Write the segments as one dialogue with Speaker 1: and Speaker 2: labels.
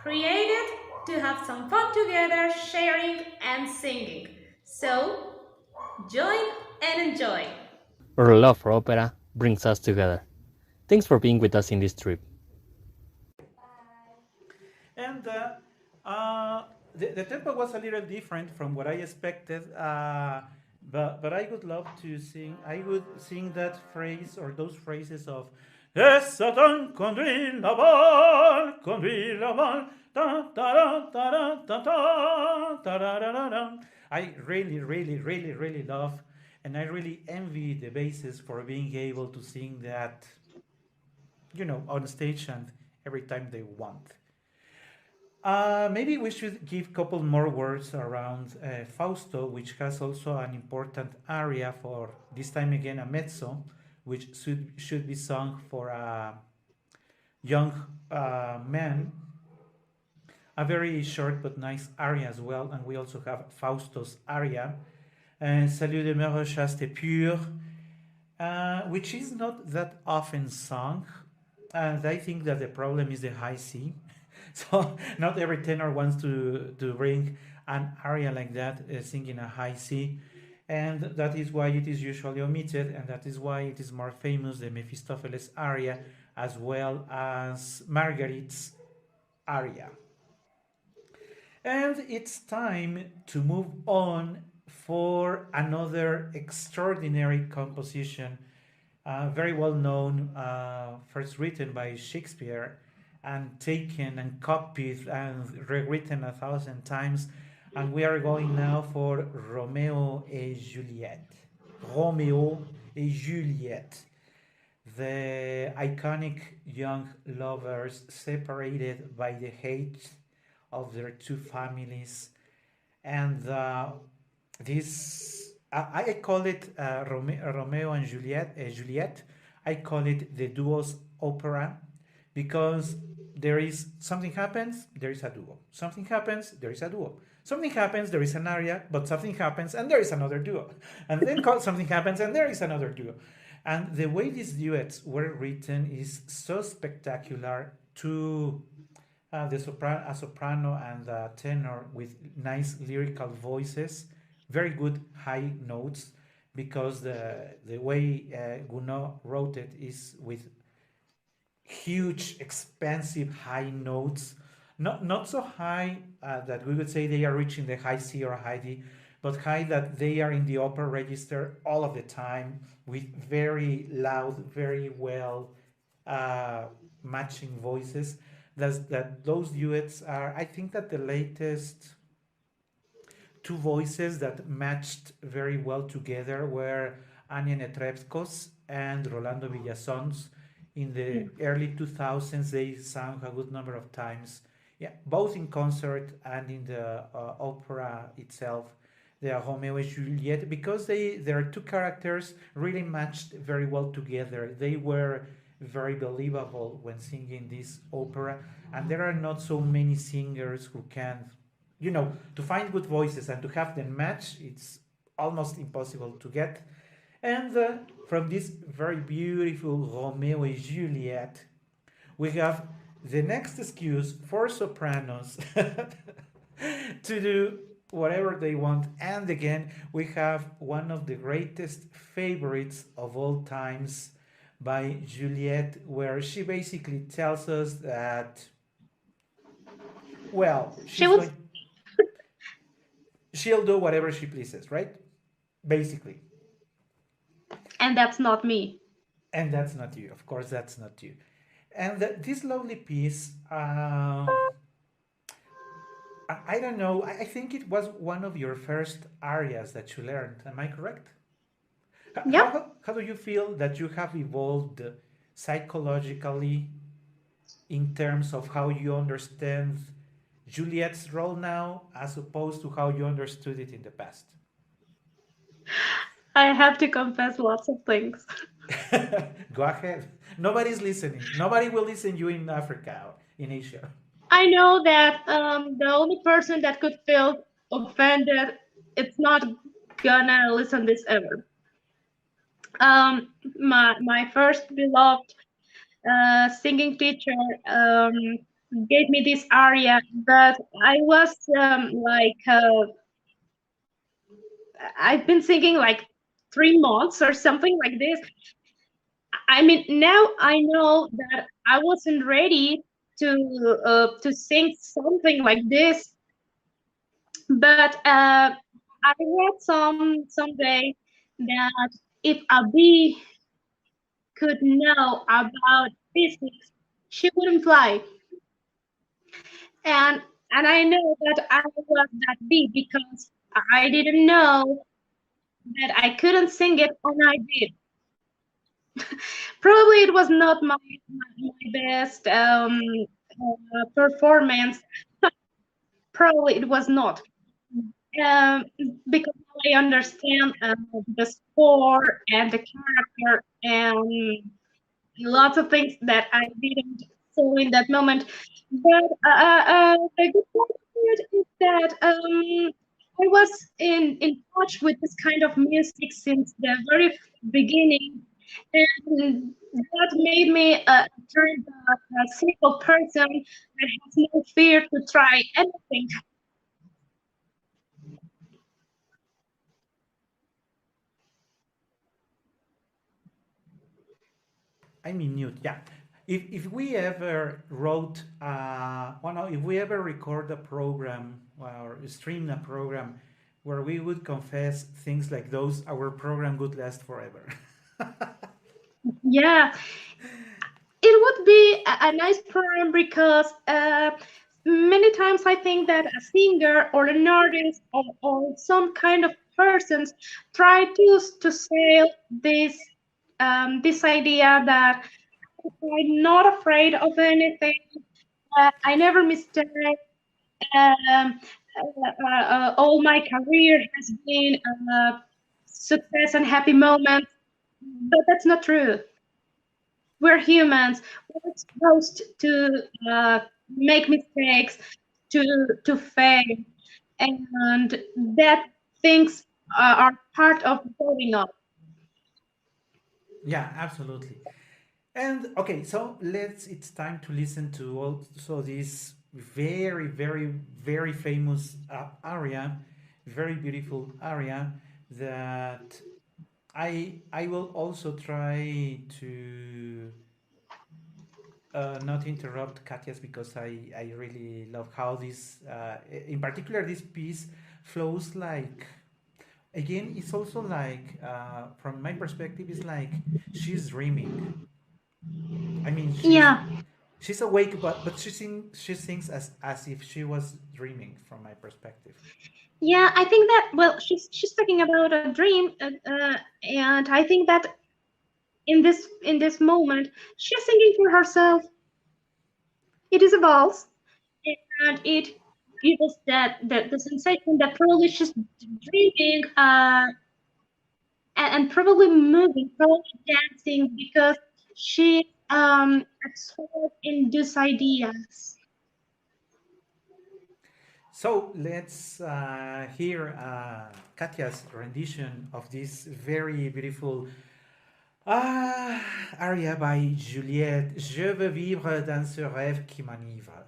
Speaker 1: created to have some fun together, sharing and singing. So, join and enjoy.
Speaker 2: Our love for opera brings us together. Thanks for being with us in this trip.
Speaker 3: And the tempo was a little different from what I expected, but I would love to sing. I would sing that phrase or those phrases of "Es Satan conduit la balle, da da da da da da da da da da da." I really, really, really, really love, and I really envy the basses for being able to sing that, on stage and every time they want. Maybe we should give a couple more words around Fausto, which has also an important aria for this time again a mezzo, which should be sung for a young man. A very short but nice aria as well, and we also have Fausto's aria, Salut demeure chaste et pure, which is not that often sung, and I think that the problem is the high C. So not every tenor wants to bring an aria like that, singing a high C, and that is why it is usually omitted, and that is why it is more famous, the Mephistopheles aria, as well as Marguerite's aria. And it's time to move on for another extraordinary composition, very well known, first written by Shakespeare and taken and copied and rewritten 1,000 times. And we are going now for Romeo et Juliet. Romeo et Juliet. The iconic young lovers separated by the hate of their two families. And this, I call it Romeo and Juliet. I call it the duo's opera because there is something happens, there is a duo. Something happens, there is a duo. Something happens, there is an aria, but something happens and there is another duo. And then something happens and there is another duo. And the way these duets were written is so spectacular to a soprano and a tenor with nice lyrical voices, very good high notes, because the way Gounod wrote it is with huge, expensive high notes. Not so high that we would say they are reaching the high C or high D, but high that they are in the upper register all of the time with very loud, very well matching voices. That those duets are, I think that the latest two voices that matched very well together were Anya Netrebkos and Rolando Villazon's. In the early 2000s, they sang a good number of times, yeah, both in concert and in the opera itself, the Romeo and Juliet, because their two characters really matched very well together. They were very believable when singing this opera, and there are not so many singers who can, to find good voices and to have them match, it's almost impossible to get. And from this very beautiful Romeo and Juliet, we have the next excuse for sopranos to do whatever they want. And again, we have one of the greatest favorites of all times by Juliet, where she basically tells us that, well,
Speaker 1: She was,
Speaker 3: she'll do whatever she pleases, right? Basically.
Speaker 1: and that's not me.
Speaker 3: And that's not you. Of course, that's not you. And this lovely piece, I don't know, I think it was one of your first arias that you learned. Am I correct?
Speaker 1: Yeah.
Speaker 3: How do you feel that you have evolved psychologically in terms of how you understand Juliet's role now as opposed to how you understood it in the past?
Speaker 1: I have to confess lots of things.
Speaker 3: Go ahead. Nobody's listening. Nobody will listen you in Africa or in Asia.
Speaker 1: I know that the only person that could feel offended, it's not gonna listen this ever. My first beloved singing teacher. gave me this aria, but I was I've been singing like 3 months or something like this. I mean, now I know that I wasn't ready to sing something like this, but I read someday that if a bee could know about physics, she wouldn't fly. And I know that I was that bee because I didn't know that I couldn't sing it, and I did. Probably it was not my best performance. Probably it was not. Um, because now I understand the score and the character and lots of things that I didn't saw in that moment. But the good part of it is that I was in touch with this kind of music since the very beginning, and that made me turn a simple person that has no fear to try anything.
Speaker 3: I'm in mute. Yeah. If we ever wrote, well, no, if we ever record a program or stream a program where we would confess things like those, our program would last forever.
Speaker 1: Yeah, it would be a nice program because many times I think that a singer or an artist or some kind of persons try to sell this idea that I'm not afraid of anything. I never mistake. Um, all my career has been success and happy moments, but that's not true. We're humans. We're supposed to make mistakes, to fail, and that things are part of growing up.
Speaker 3: Yeah, absolutely. And okay, so it's time to listen to also this very, very, very famous aria, very beautiful aria that I will also try to not interrupt Katya's because I really love how this, in particular, this piece flows like, again, it's also like, from my perspective, it's like she's dreaming. I mean,
Speaker 1: Yeah,
Speaker 3: she's awake, but she sings as if she was dreaming from my perspective.
Speaker 1: yeah. I think that well, she's talking about a dream, and I think that in this moment, she's singing for herself. It is a valse, and it gives the sensation that probably she's dreaming and probably moving, probably dancing because she absorbed in these ideas.
Speaker 3: So let's hear Katya's rendition of this very beautiful aria by Juliette. Je veux vivre dans ce rêve qui m'enivre.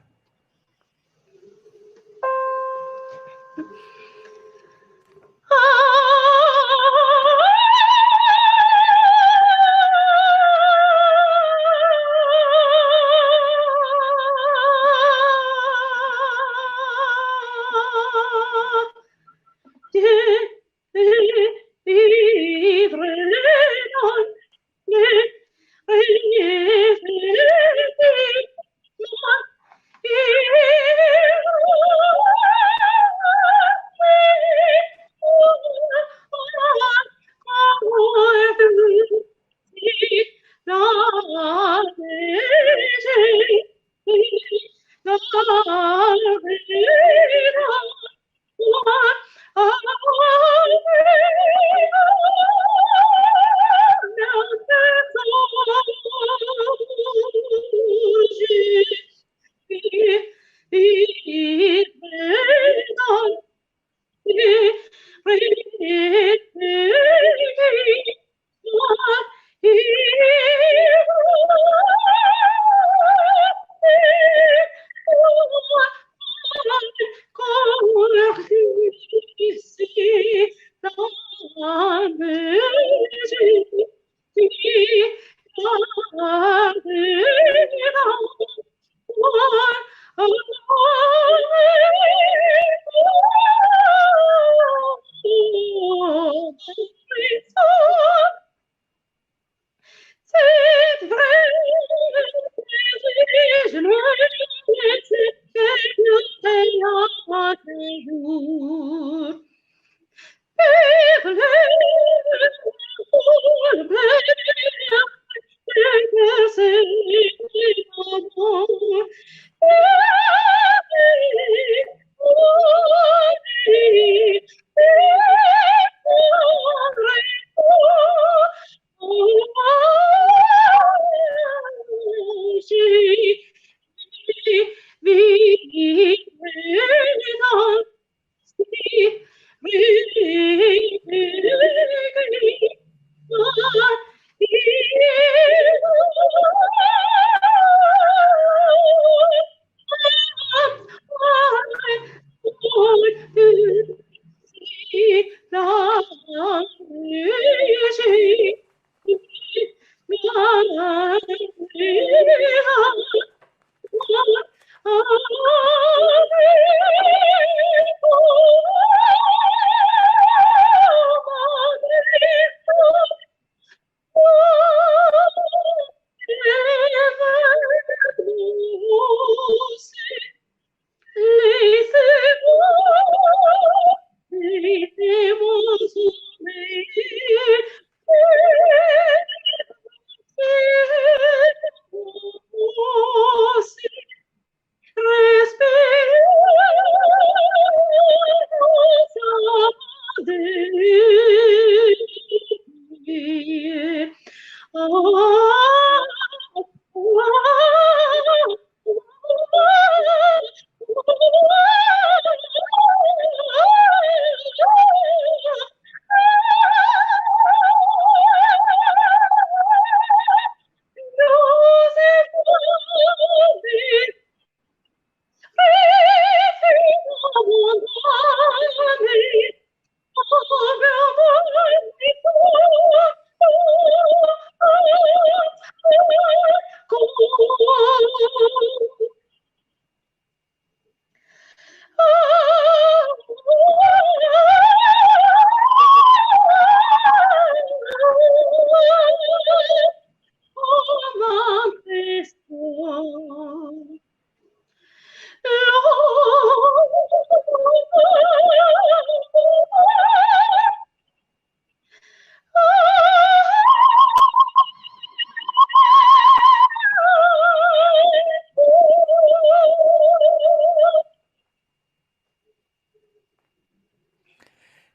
Speaker 1: C'est vrai, je ne sais que un jour. Laissez-moi sourire,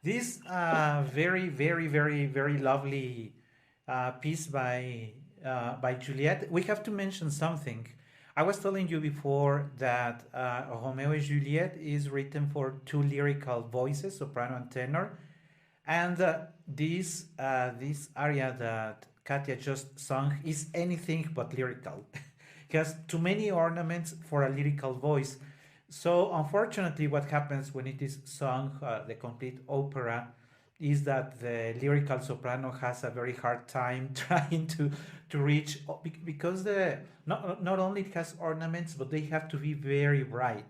Speaker 3: This very, very, very, very lovely piece by Juliet. We have to mention something. I was telling you before that Romeo and Juliet is written for two lyrical voices, soprano and tenor, and this aria that Katia just sung is anything but lyrical. It has too many ornaments for a lyrical voice. So unfortunately, what happens when it is sung, the complete opera, is that the lyrical soprano has a very hard time trying to reach because the not only it has ornaments, but they have to be very bright.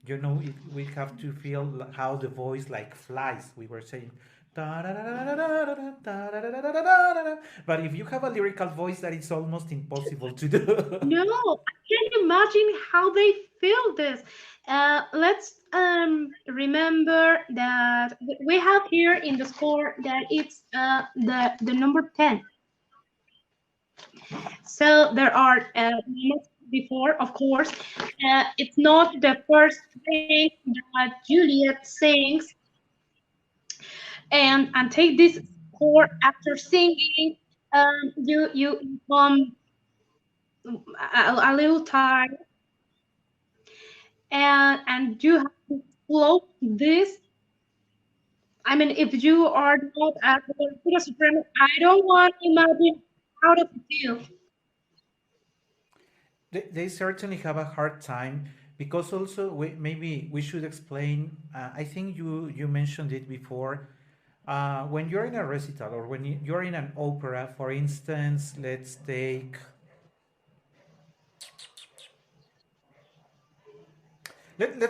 Speaker 3: You know, we have to feel how the voice like flies. We were saying. But if you have a lyrical voice, that is almost impossible to do.
Speaker 1: No, I can't imagine how they feel this. Let's remember that we have here in the score that it's the number 10. So there are notes before, of course. It's not the first thing that Juliet sings, and take this score after singing. You become a little tired, and you have to float this. I mean, if you are not at the Supreme, I don't want to imagine how does it feel.
Speaker 3: They certainly have a hard time because also maybe we should explain. I think you mentioned it before. When you're in a recital or when you're in an opera, for instance, let's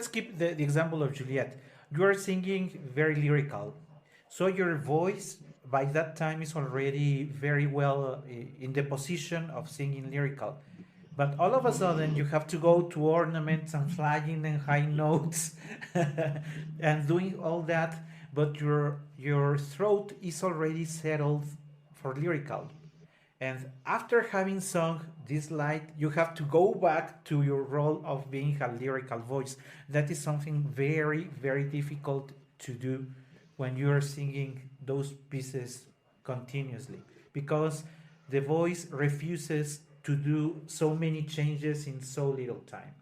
Speaker 3: keep the example of Juliet. You are singing very lyrical, so your voice by that time is already very well in the position of singing lyrical. But all of a sudden, you have to go to ornaments and flying and high notes and doing all that. But your throat is already settled for lyrical. And after having sung this light, you have to go back to your role of being a lyrical voice. That is something very, very difficult to do when you are singing those pieces continuously because the voice refuses to do so many changes in so little time.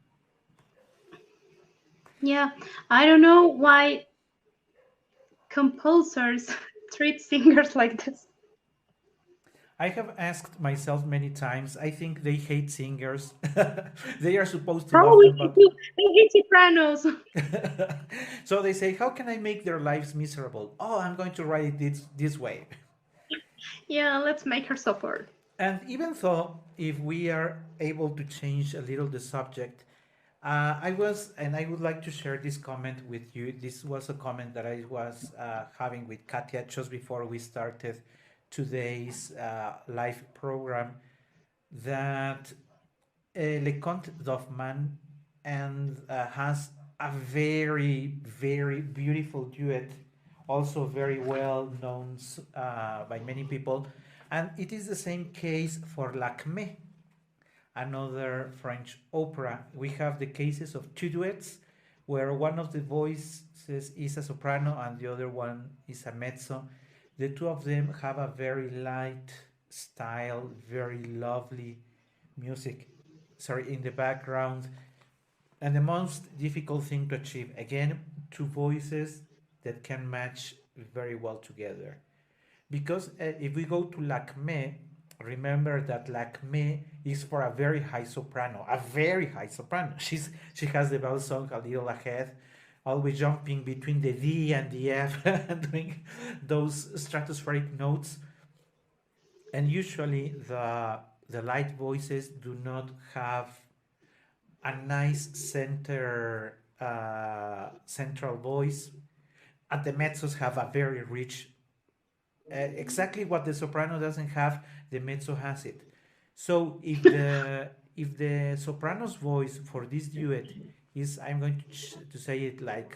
Speaker 1: Yeah, I don't know why composers treat singers like this.
Speaker 3: I have asked myself many times. I think they hate singers. They are supposed to love
Speaker 1: Probably
Speaker 3: them,
Speaker 1: they
Speaker 3: but
Speaker 1: do. They hate sopranos.
Speaker 3: so they say, how can I make their lives miserable? Oh, I'm going to write it this way.
Speaker 1: Yeah, let's make her suffer.
Speaker 3: And even though if we are able to change a little the subject, and I would like to share this comment with you. This was a comment that I was having with Katia just before we started today's live program. That Le Comte d'Hoffmann and has a very, very beautiful duet, also very well known by many people. And it is the same case for Lacme, another French opera. We have the cases of two duets where one of the voices is a soprano and the other one is a mezzo. The two of them have a very light style, very lovely music, sorry, in the background. And the most difficult thing to achieve, again, two voices that can match very well together. Because if we go to Lacme, remember that Lacme is for a very high soprano, a very high soprano. She has the bell song a little ahead, always jumping between the D and the F, and doing those stratospheric notes. And usually the light voices do not have a nice central voice, and the mezzos have a very rich, exactly what the soprano doesn't have, the mezzo has it. So if the soprano's voice for this duet is, I'm going to say it like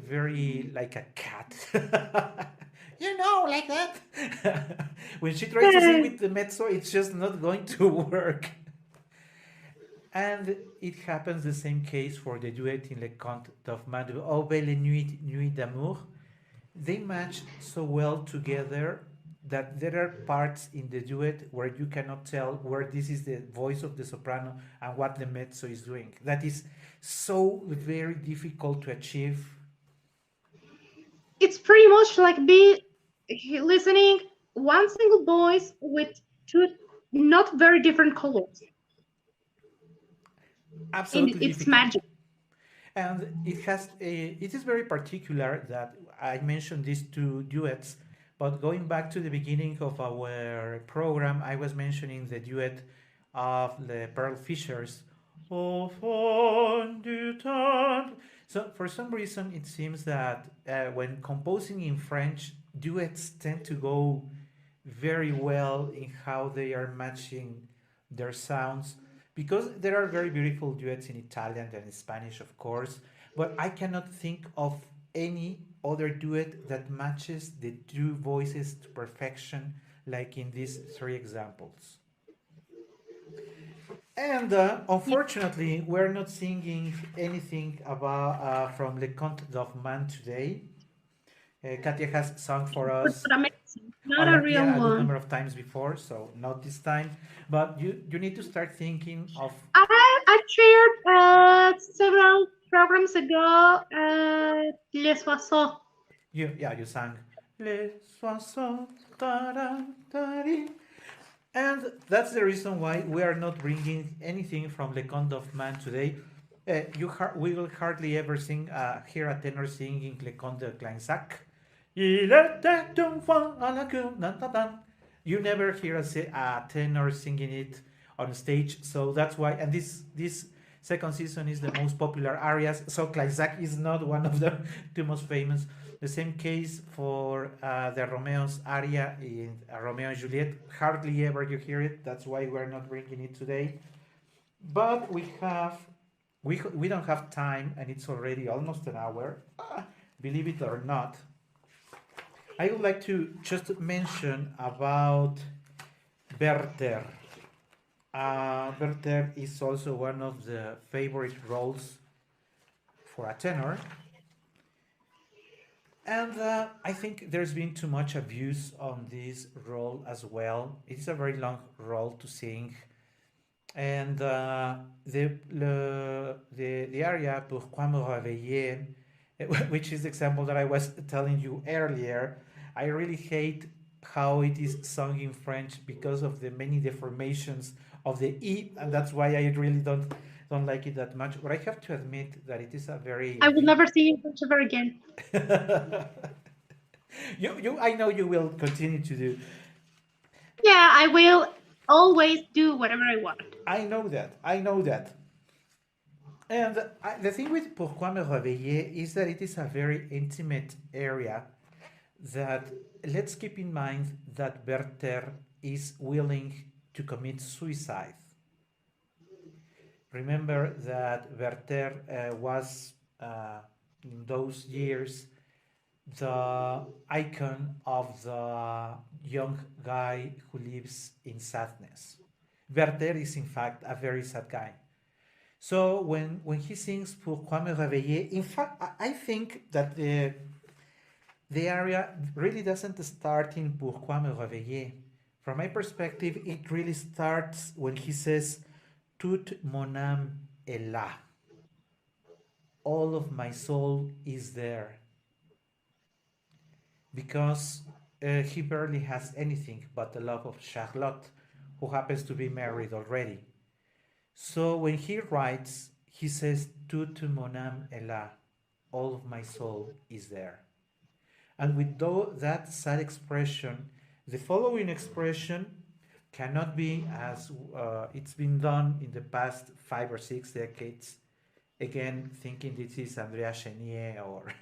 Speaker 3: very like a cat, like that. When she tries to sing with the mezzo, it's just not going to work. And it happens the same case for the duet in Le Conte d'Hoffmann, Oh Belle Nuit, Nuit d'Amour. They match so well together that there are parts in the duet where you cannot tell where this is the voice of the soprano and what the mezzo is doing. That is so very difficult to achieve.
Speaker 1: It's pretty much like be listening one single voice with two not very different colors, and
Speaker 3: Absolutely
Speaker 1: it's
Speaker 3: difficult.
Speaker 1: magic.
Speaker 3: And it is very particular that I mentioned these two duets, but going back to the beginning of our program, I was mentioning the duet of the Pearl Fishers. Au fond du temps. So for some reason, it seems that when composing in French, duets tend to go very well in how they are matching their sounds, because there are very beautiful duets in Italian and in Spanish, of course, but I cannot think of any other duet that matches the two voices to perfection like in these three examples. And unfortunately, we're not singing anything about from Le Comte d'Hoffmann today. Katia has sung for
Speaker 1: But
Speaker 3: us
Speaker 1: amazing, not a real
Speaker 3: yeah, a good
Speaker 1: one.
Speaker 3: number of times before, so not this time. But you need to start thinking of
Speaker 1: I shared several programs ago Les Oiseaux.
Speaker 3: you sang Les Soissons, and that's the reason why we are not bringing anything from Le Conte of Man today. We will hardly ever hear a tenor singing Le Conte de Kleinsack. Il était une fois à la cour, dun, dun, dun. You never hear a tenor singing it on stage, so that's why. And this second season is the most popular arias. So Kleinsack is not one of the two most famous. The same case for the Romeo's aria in Romeo and Juliet. Hardly ever you hear it. That's why we're not bringing it today. But we don't have time, and it's already almost an hour. Believe it or not, I would like to just mention about Werther. Werther is also one of the favorite roles for a tenor, and I think there's been too much abuse on this role as well. It's a very long role to sing, and the aria Pourquoi me réveiller, which is the example that I was telling you earlier. I really hate how it is sung in French because of the many deformations of the E, and that's why I really don't like it that much. But I have to admit that it is a very
Speaker 1: I will never see you French ever again.
Speaker 3: I know you will continue to do.
Speaker 1: Yeah, I will always do whatever I want.
Speaker 3: I know that. I know that. And the thing with Pourquoi me réveiller is that it is a very intimate area that let's keep in mind that Werther is willing to commit suicide. Remember that Werther was in those years the icon of the young guy who lives in sadness. Werther is in fact a very sad guy. So when he sings Pourquoi me réveiller, in fact I think that the aria really doesn't start in Pourquoi me réveiller. From my perspective, it really starts when he says Toute mon âme est là. All of my soul is there. Because he barely has anything but the love of Charlotte, who happens to be married already. So when he writes, he says, Toute mon âme est là. All of my soul is there. And with that sad expression, the following expression cannot be as it's been done in the past 5 or 6 decades. Again, thinking this is Andrea Chenier or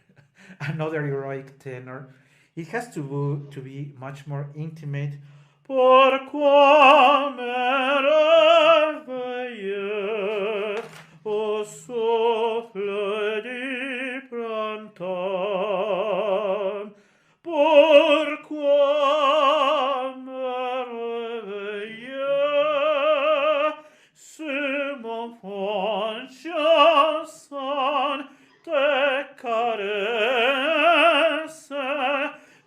Speaker 3: another heroic tenor. It has to be much more intimate. Pourquoi me réveiller au souffle du printemps? Pourquoi me réveiller sur mon front chanson tes caresses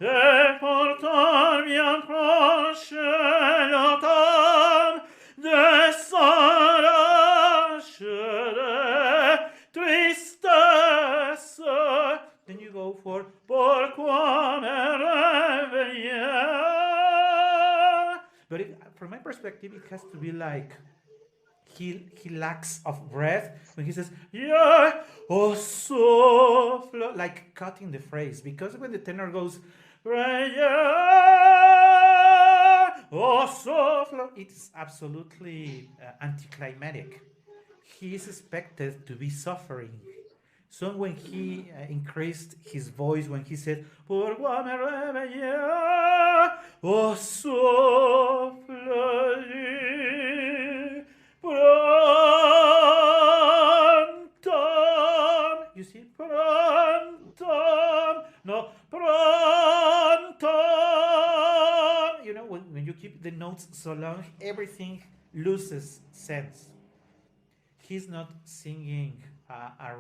Speaker 3: et pourtant bien proche l'automne descend de tristesse. Then you go for Pourquoi me réveiller? But from my perspective, it has to be like he lacks of breath when he says yeah oh souffle, like cutting the phrase, because when the tenor goes oh souffle, it's absolutely anticlimactic. He is expected to be suffering. So when he increased his voice, when he said Pourquoi me réveiller au souffle du printemps, you see, printemps, no, printemps. You know, when you keep the notes so long, everything loses sense. He's not singing a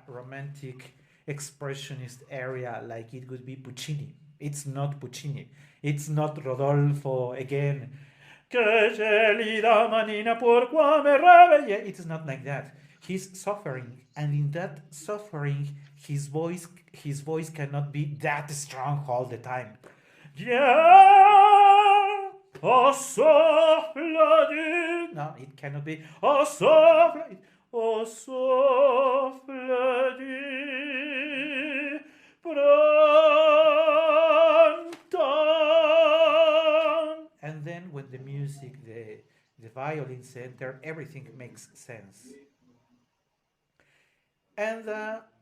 Speaker 3: romantic expressionist area like it would be Puccini. It's not Puccini. It's not Rodolfo again. Que gelida manina pourquoi me réveiller. It's not like that. He's suffering, and in that suffering, his voice cannot be that strong all the time. Yeah, oh souffle du. No, it cannot be. Oh souffle. oh soffle di pronto. And then when the music, the violins enter, everything makes sense. And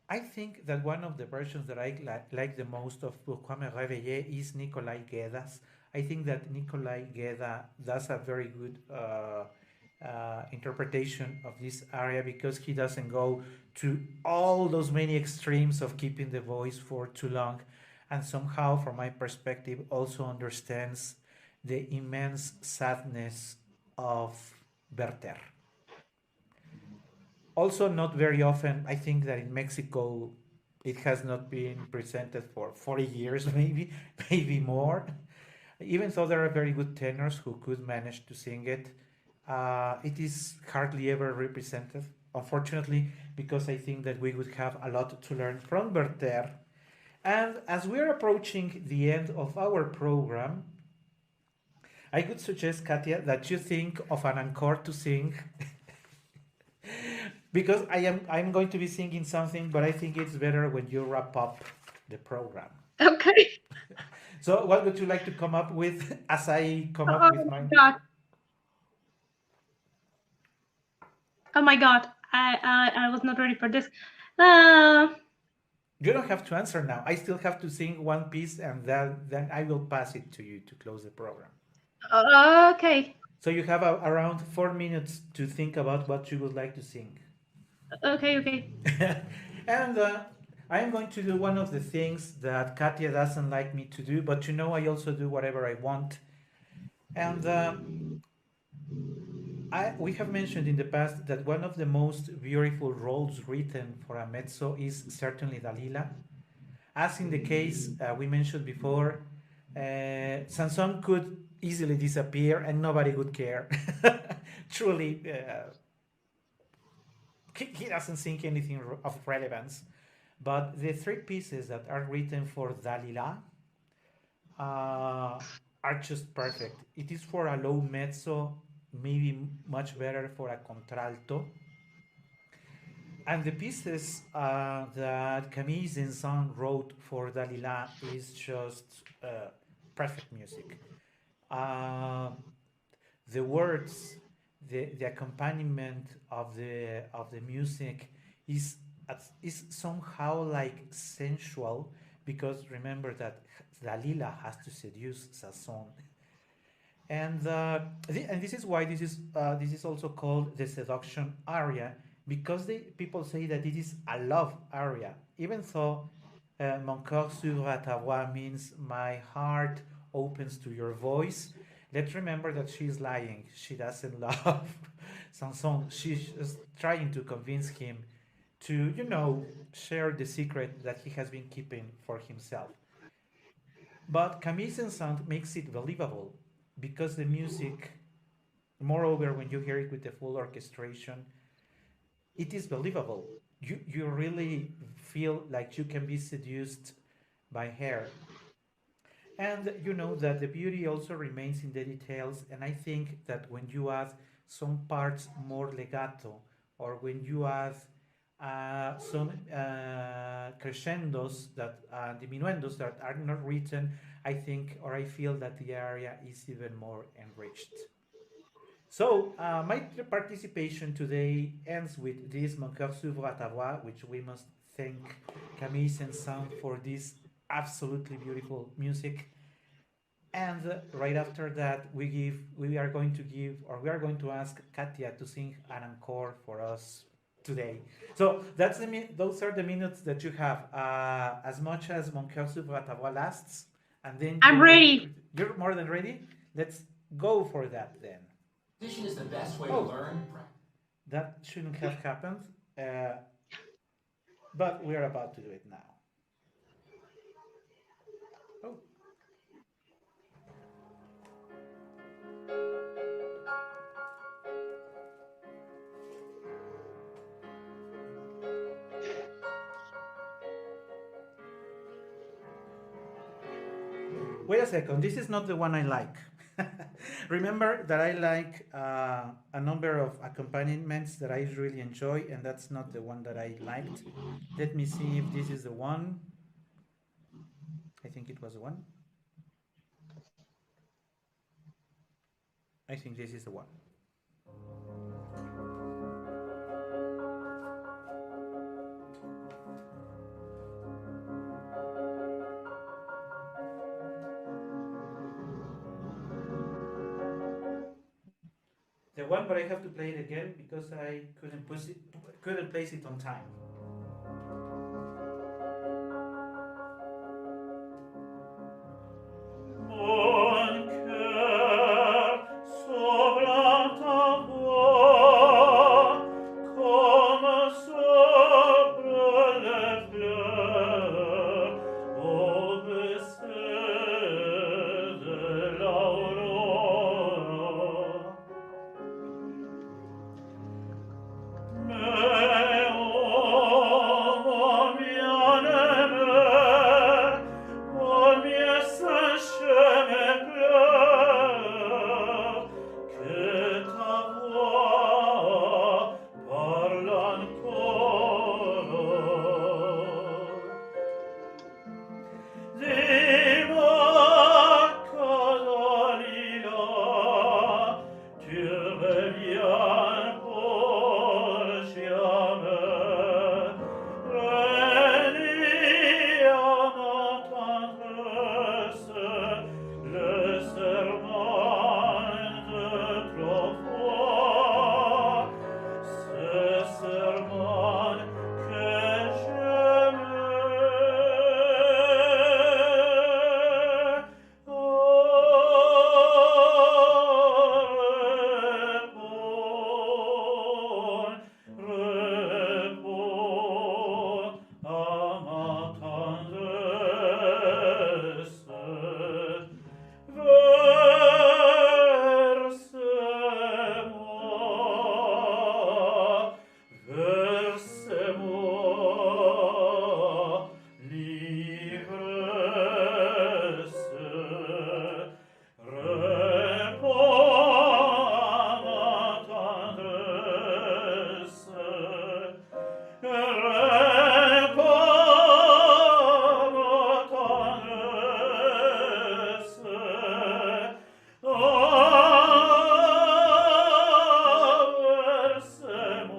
Speaker 3: I think that one of the versions that I like the most of Pourquoi me réveiller is Nikolai Geda's. I think that Nikolai Geda does a very good interpretation of this area because he doesn't go to all those many extremes of keeping the voice for too long, and somehow, from my perspective, also understands the immense sadness of Werther. Also, not very often. I think that in Mexico, it has not been presented for 40 years, maybe more. Even though there are very good tenors who could manage to sing it, it is hardly ever represented, unfortunately, because I think that we would have a lot to learn from Werther. And as we're approaching the end of our program, I could suggest, Katia, that you think of an encore to sing because I'm going to be singing something, but I think it's better when you wrap up the program.
Speaker 1: Okay.
Speaker 3: So, what would you like to come up with as I come up
Speaker 1: Oh
Speaker 3: with
Speaker 1: my
Speaker 3: mine?
Speaker 1: God. Oh my God. I was not ready for this. Uh,
Speaker 3: You don't have to answer now. I still have to sing one piece, and then I will pass it to you to close the program.
Speaker 1: okay.
Speaker 3: So you have around 4 minutes to think about what you would like to sing.
Speaker 1: Okay, okay.
Speaker 3: And I am going to do one of the things that Katia doesn't like me to do, but I also do whatever I want. And we have mentioned in the past that one of the most beautiful roles written for a mezzo is certainly Dalila. As in the case we mentioned before, Sanson could easily disappear and nobody would care. Truly, he doesn't think anything of relevance. But the three pieces that are written for Dalila are just perfect. It is for a low mezzo, maybe much better for a contralto. And the pieces that Camille Saint-Saëns wrote for Dalila is just perfect music. Uh, the words, the accompaniment of the music is is somehow like sensual because remember that Dalila has to seduce Sasson, and and this is why this is also called the seduction aria because people say that it is a love aria, even though mon cœur s'ouvre à ta voix means my heart opens to your voice. Let's remember that she's lying. She doesn't love Sanson. She's just trying to convince him to, share the secret that he has been keeping for himself. But Camille Saint-Saëns makes it believable because the music, moreover, when you hear it with the full orchestration, it is believable. You really feel like you can be seduced by her. And you know that the beauty also remains in the details. And I think that when you add some parts more legato, or when you add some crescendos that diminuendos that are not written, I think or I feel that the area is even more enriched. So my participation today ends with this Mon cœur s'ouvre à ta voix, which we must thank Camille Saint-Saëns for this absolutely beautiful music. And right after that, we are going to give, or we are going to ask Katia to sing an encore for us today. So those are the minutes that you have. As much as Mon cœur s'ouvre à ta voix lasts, and then
Speaker 1: I'm ready.
Speaker 3: you're more than ready. Let's go for that then.
Speaker 4: Repetition is the best way to learn.
Speaker 3: That shouldn't have happened, but we're about to do it now. Oh. Wait a second, this is not the one I like. Remember that I like a number of accompaniments that I really enjoy, and that's not the one that I liked. Let me see if this is the one. I think it was the one. I think this is the one. The one, but I have to play it again because I couldn't place it on time. Mon cœur s'ouvre ta voix comme s'ouvrent les fleurs au baiser de l'aurore. Mais oh mon bien-aimé, combien sèchent mes pleurs, que ta voix parle encore. Dis-moi, Catalina, tu reviens pour jamais. Réunis à ma tendresse le serment de trop froid, ce serment que j'aimais. Oh, réponds à ma tendresse. Verse-moi, verse-moi l'ivresse. Réponds à ma tendresse. Réponds à ma tendresse. Oh, verse-moi,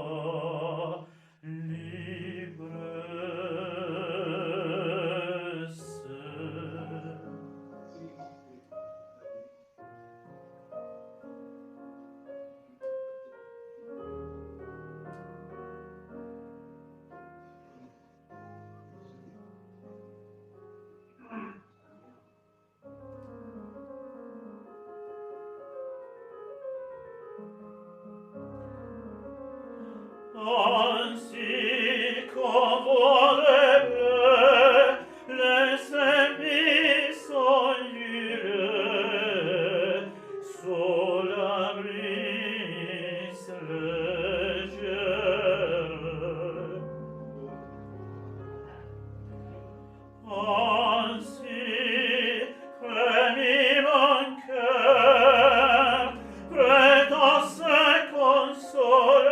Speaker 3: verse-moi l'ivresse. Ainsi comme les bleus, les amis s'ennuient sous la brise légère. Ainsi frémit mon cœur, prêt à se consoler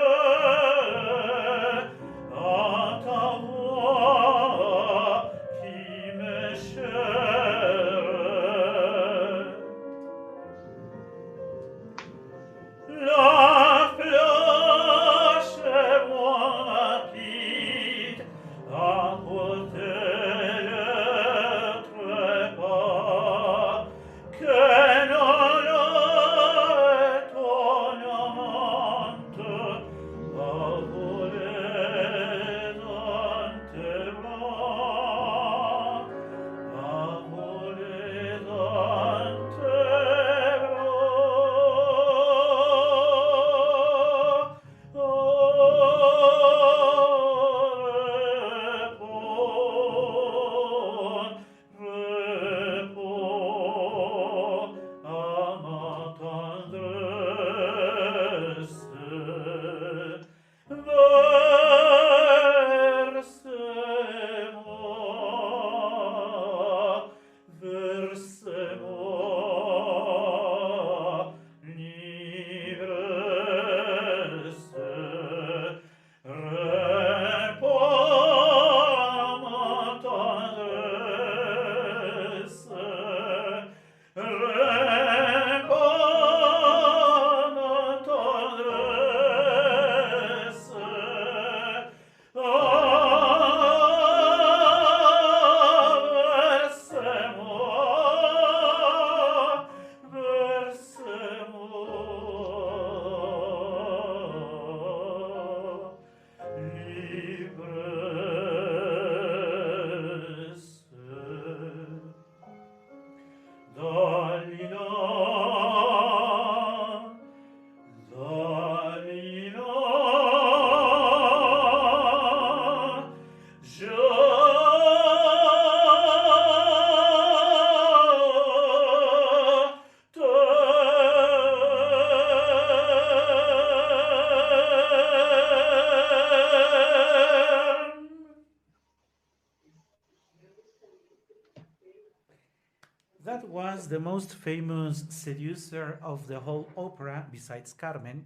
Speaker 3: was the most famous seducer of the whole opera besides Carmen.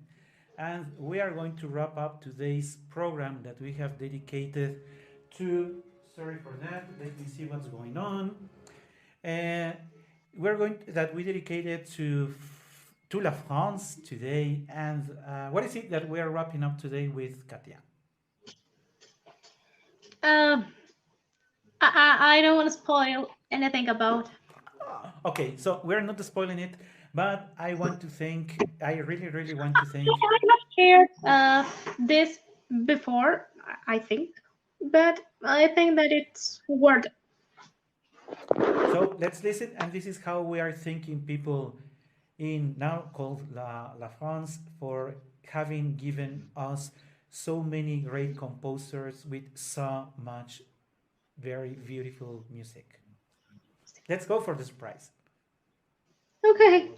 Speaker 3: And we are going to wrap up today's program that we have dedicated to. Sorry for that. Let me see what's going on. Uh, we're going that we dedicated to La France today. And what is it that we are wrapping up today with, Katia?
Speaker 1: Um, I don't want to spoil anything about.
Speaker 3: Okay, so we're not spoiling it, but I want to thank. I really, really want to thank.
Speaker 1: I have shared this before, I think, but I think that it's worth it.
Speaker 3: So let's listen, and this is how we are thanking people in now called La France for having given us so many great composers with so much very beautiful music. Let's go for the surprise.
Speaker 1: Okay.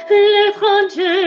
Speaker 1: L'étranger